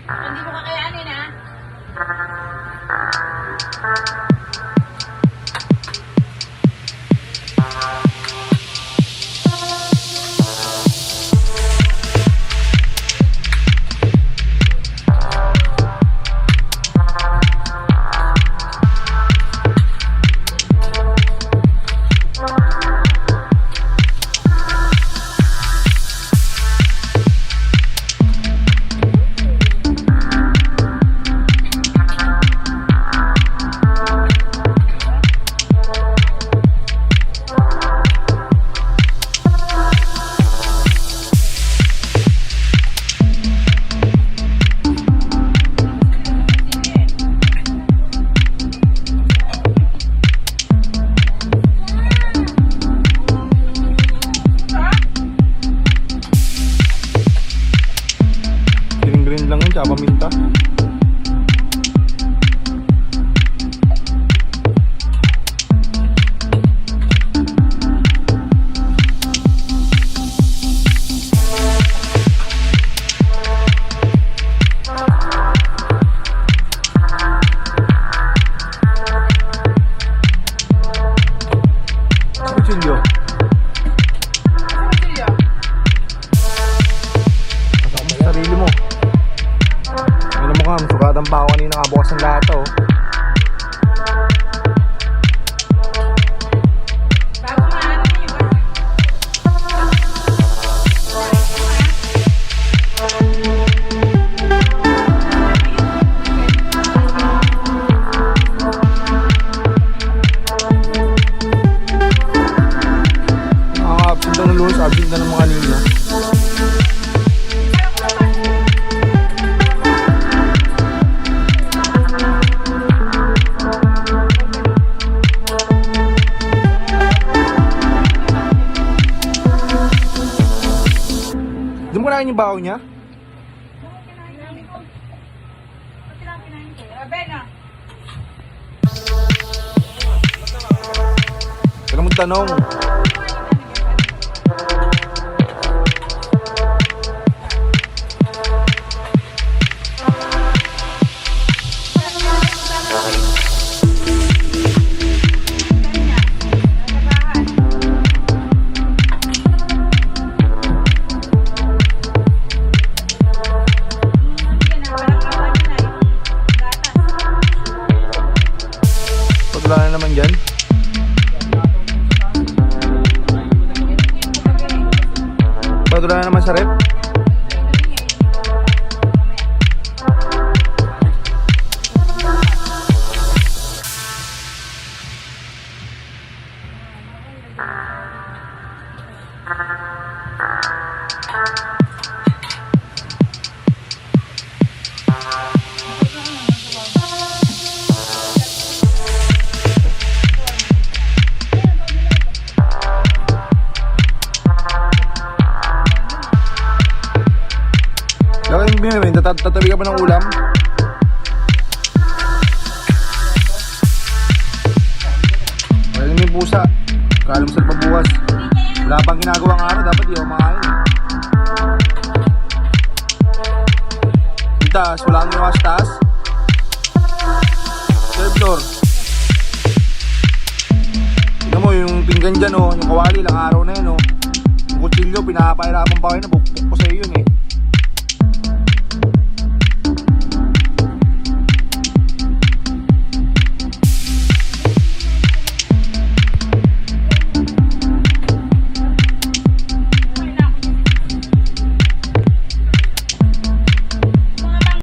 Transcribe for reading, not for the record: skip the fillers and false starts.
Hindi mo kakayanin, ha? Green lang yun, tsaka paminta. Kutsilyo. Sarili mo. Sugatan pa ako kanina, nakabukas ng lahat, oh. Bago maano mo yun. Nakaka-absent na ng lunes, absent na ng mga kanina. Hindi mo kinain yung baho niya? Kaya mo tanong. Wala na naman dyan. Wala na naman sa rep. Tatabi ka ba ng ulam? Wala yung pusa. Kalam sa pabukas. Wala pang ginagawang araw. Dapat di ako makain. Yung taas, wala kang iwas taas. Third floor. Tignan mo yung pinggan dyan, oh. Yung kawali, lang araw na yun, oh. Yung kutsilyo, pinapahirapan pa kayo na bukpok ko sa'yo yun, eh.